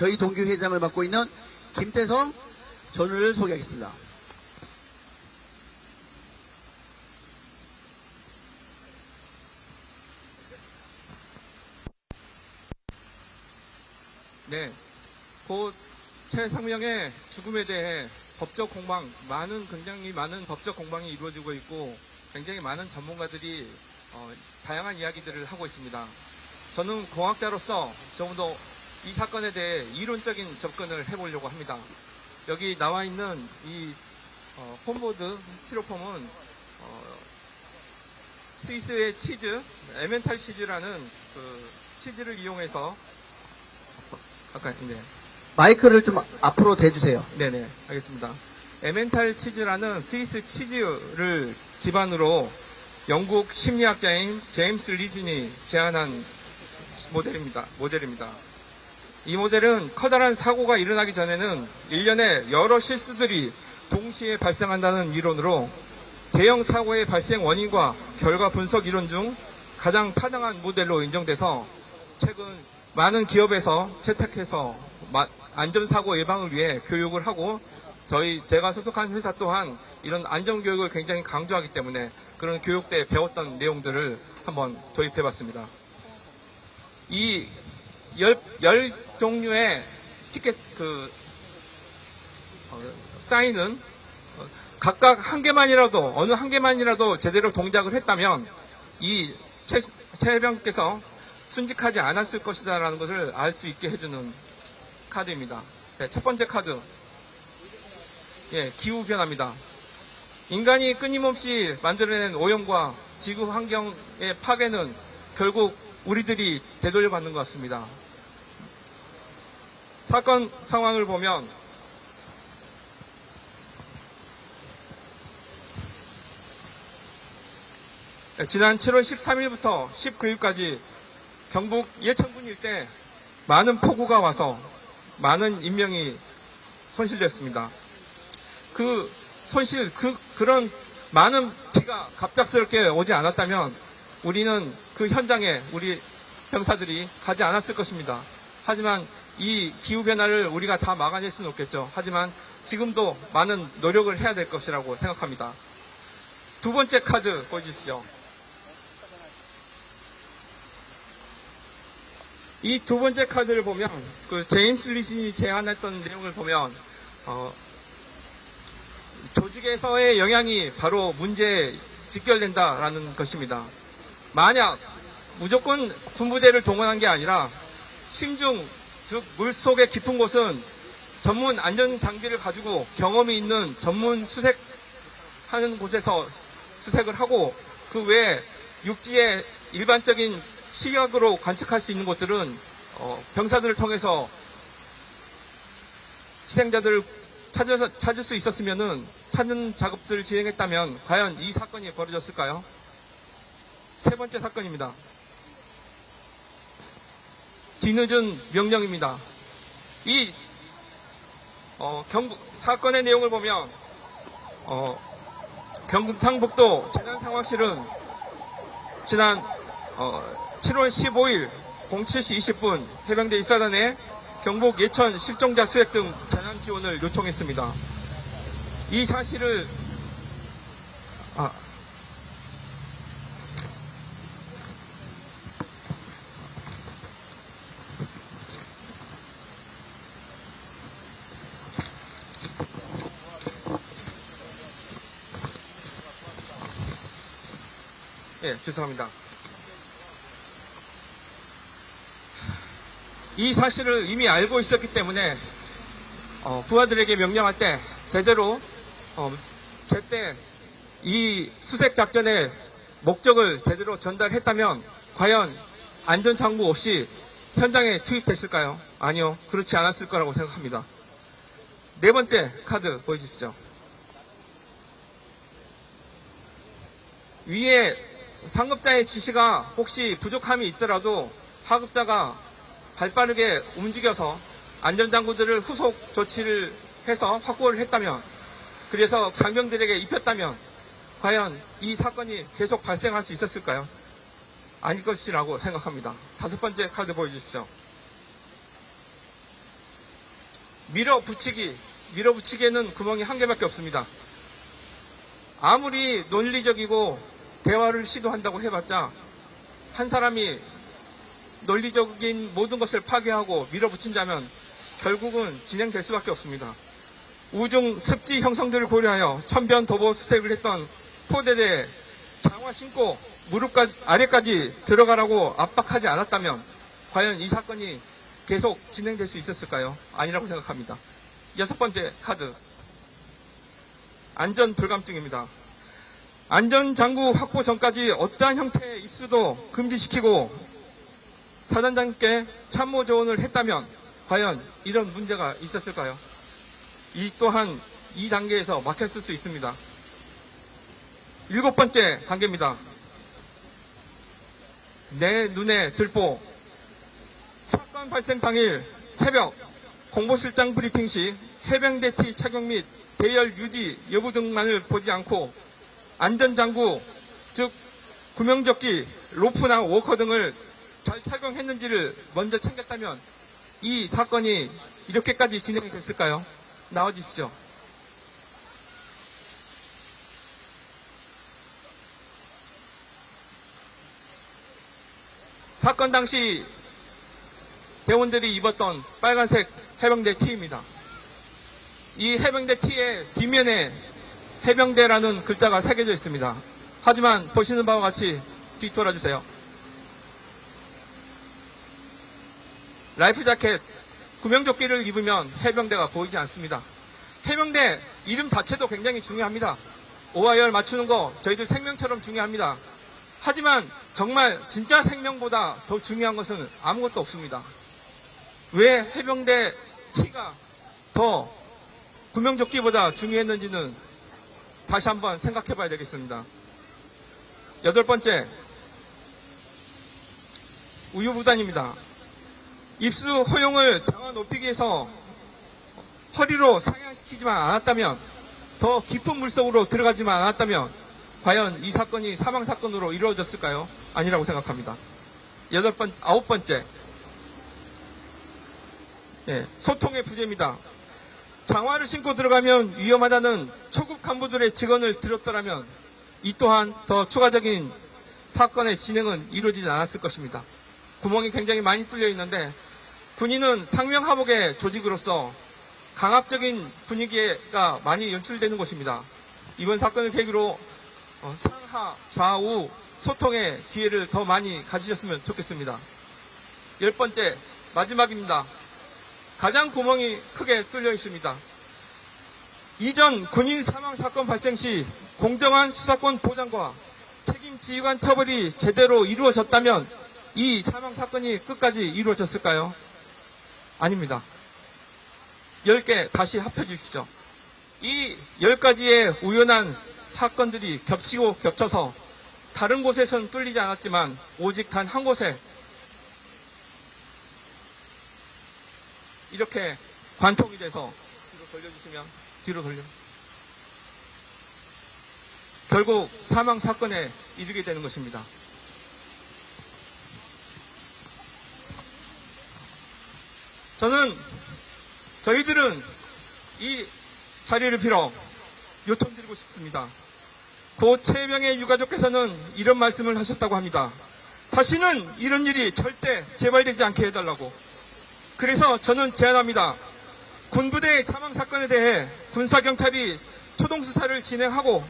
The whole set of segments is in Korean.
저희 동기 회장을 맡고 있는 김태성 전우를 소개하겠습니다. 네, 고 최상명의 죽음에 대해 법적 공방, 굉장히 많은 법적 공방이 이루어지고 있고 굉장히 많은 전문가들이 다양한 이야기들을 하고 있습니다. 저는 공학자로서 조금 더 이 사건에 대해 이론적인 접근을 해보려고 합니다. 여기 나와 있는 이 폼보드 스티로폼은 스위스의 치즈, 에멘탈 치즈라는 그 치즈를 이용해서 마이크를 좀 앞으로 대주세요. 네네, 알겠습니다. 에멘탈 치즈라는 스위스 치즈를 기반으로 영국 심리학자인 제임스 리진이 제안한 모델입니다. 이 모델은 커다란 사고가 일어나기 전에는 일련의 여러 실수들이 동시에 발생한다는 이론으로 대형 사고의 발생 원인과 결과 분석 이론 중 가장 타당한 모델로 인정돼서 최근 많은 기업에서 채택해서 안전사고 예방을 위해 교육을 하고 제가 소속한 회사 또한 이런 안전교육을 굉장히 강조하기 때문에 그런 교육 때 배웠던 내용들을 한번 도입해봤습니다. 이 열 종류의 티켓 사인은 각각 어느 한 개만이라도 제대로 동작을 했다면 이 최병께서 순직하지 않았을 것이다라는 것을 알 수 있게 해주는 카드입니다. 네, 첫 번째 카드, 기후 변화입니다. 인간이 끊임없이 만들어낸 오염과 지구 환경의 파괴는 결국 우리들이 되돌려받는 것 같습니다. 사건 상황을 보면 지난 7월 13일부터 19일까지 경북 예천군 일대 많은 폭우가 와서 많은 인명이 손실됐습니다. 그런 많은 비가 갑작스럽게 오지 않았다면 우리는 그 현장에 우리 병사들이 가지 않았을 것입니다. 하지만 이 기후변화를 우리가 다 막아낼 수는 없겠죠. 하지만 지금도 많은 노력을 해야 될 것이라고 생각합니다. 두 번째 카드 보여주십시오. 이 두 번째 카드를 보면 제임스 리신이 제안했던 내용을 보면 조직에서의 영향이 바로 문제에 직결된다라는 것입니다. 만약 무조건 군부대를 동원한 게 아니라 심중, 즉 물속의 깊은 곳은 전문 안전 장비를 가지고 경험이 있는 전문 수색하는 곳에서 수색을 하고 그 외에 육지의 일반적인 시각으로 관측할 수 있는 곳들은 병사들을 통해서 희생자들을 찾을 수 있었으면은 찾는 작업들을 진행했다면 과연 이 사건이 벌어졌을까요? 세 번째 사건입니다. 뒤늦은 명령입니다. 이 사건의 내용을 보면 경북상북도 재난상황실은 지난 7월 15일 07시 20분 해병대 1사단에 경북 예천 실종자 수색 등 재난 지원을 요청했습니다. 이 사실을 죄송합니다. 이 사실을 이미 알고 있었기 때문에 부하들에게 명령할 때 제대로 제때 이 수색 작전의 목적을 제대로 전달했다면 과연 안전장구 없이 현장에 투입됐을까요? 아니요, 그렇지 않았을 거라고 생각합니다. 네 번째 카드 보여주십시오. 위에 상급자의 지시가 혹시 부족함이 있더라도 하급자가 발빠르게 움직여서 안전장구들을 후속 조치를 해서 확보를 했다면, 그래서 장병들에게 입혔다면 과연 이 사건이 계속 발생할 수 있었을까요? 아닐 것이라고 생각합니다. 다섯 번째 카드 보여주십시오. 밀어붙이기에는 구멍이 한 개밖에 없습니다. 아무리 논리적이고 대화를 시도한다고 해봤자 한 사람이 논리적인 모든 것을 파괴하고 밀어붙인다면 결국은 진행될 수밖에 없습니다. 우중 습지 형성들을 고려하여 천변 도보 수색을 했던 포대대에 장화 신고 무릎 아래까지 들어가라고 압박하지 않았다면 과연 이 사건이 계속 진행될 수 있었을까요? 아니라고 생각합니다. 6번째 카드, 안전 불감증입니다. 안전장구 확보 전까지 어떠한 형태의 입수도 금지시키고 사단장님께 참모 조언을 했다면 과연 이런 문제가 있었을까요? 이 또한 이 단계에서 막혔을 수 있습니다. 7번째 단계입니다. 내 눈에 들보. 사건 발생 당일 새벽 공보실장 브리핑 시 해병대 티 착용 및 대열 유지 여부 등만을 보지 않고 안전장구, 즉 구명조끼, 로프나 워커 등을 잘 착용했는지를 먼저 챙겼다면 이 사건이 이렇게까지 진행이 됐을까요? 나와주십시오. 사건 당시 대원들이 입었던 빨간색 해병대 티입니다. 이 해병대 티의 뒷면에 해병대라는 글자가 새겨져 있습니다. 하지만 보시는 바와 같이 뒤돌아주세요. 라이프 자켓, 구명조끼를 입으면 해병대가 보이지 않습니다. 해병대 이름 자체도 굉장히 중요합니다. 오와 열 맞추는 거 저희들 생명처럼 중요합니다. 하지만 정말 진짜 생명보다 더 중요한 것은 아무것도 없습니다. 왜 해병대 티가 더 구명조끼보다 중요했는지는 다시 한번 생각해 봐야 되겠습니다. 8번째, 우유부단입니다. 입수 허용을 장화 높이기 위해서 허리로 상향시키지만 않았다면, 더 깊은 물속으로 들어가지만 않았다면 과연 이 사건이 사망사건으로 이루어졌을까요? 아니라고 생각합니다. 9번째, 소통의 부재입니다. 장화를 신고 들어가면 위험하다는 초급 간부들의 증언을 들었더라면 이 또한 더 추가적인 사건의 진행은 이루어지지 않았을 것입니다. 구멍이 굉장히 많이 뚫려 있는데 군인은 상명하복의 조직으로서 강압적인 분위기가 많이 연출되는 곳입니다. 이번 사건을 계기로 상하, 좌우 소통의 기회를 더 많이 가지셨으면 좋겠습니다. 10번째, 마지막입니다. 가장 구멍이 크게 뚫려 있습니다. 이전 군인 사망 사건 발생 시 공정한 수사권 보장과 책임 지휘관 처벌이 제대로 이루어졌다면 이 사망 사건이 끝까지 이루어졌을까요? 아닙니다. 10개 다시 합해 주십시오. 이 10가지의 우연한 사건들이 겹치고 겹쳐서 다른 곳에선 뚫리지 않았지만 오직 단 한 곳에 이렇게 관통이 돼서 뒤로 돌려주시면 뒤로 돌려 결국 사망 사건에 이르게 되는 것입니다. 저희들은 이 자리를 빌어 요청드리고 싶습니다. 고 최명의 유가족께서는 이런 말씀을 하셨다고 합니다. 다시는 이런 일이 절대 재발되지 않게 해달라고. 그래서 저는 제안합니다. 군부대의 사망 사건에 대해 군사경찰이 초동수사를 진행하고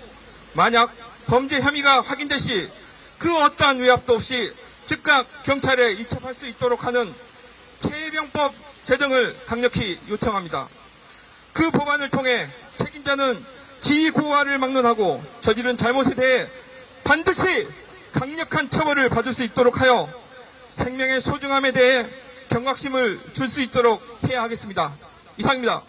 만약 범죄 혐의가 확인될 시 그 어떠한 외압도 없이 즉각 경찰에 이첩할 수 있도록 하는 최해병법 제정을 강력히 요청합니다. 그 법안을 통해 책임자는 지휘고하를 막론하고 저지른 잘못에 대해 반드시 강력한 처벌을 받을 수 있도록 하여 생명의 소중함에 대해 경각심을 줄 수 있도록 해야 하겠습니다. 이상입니다.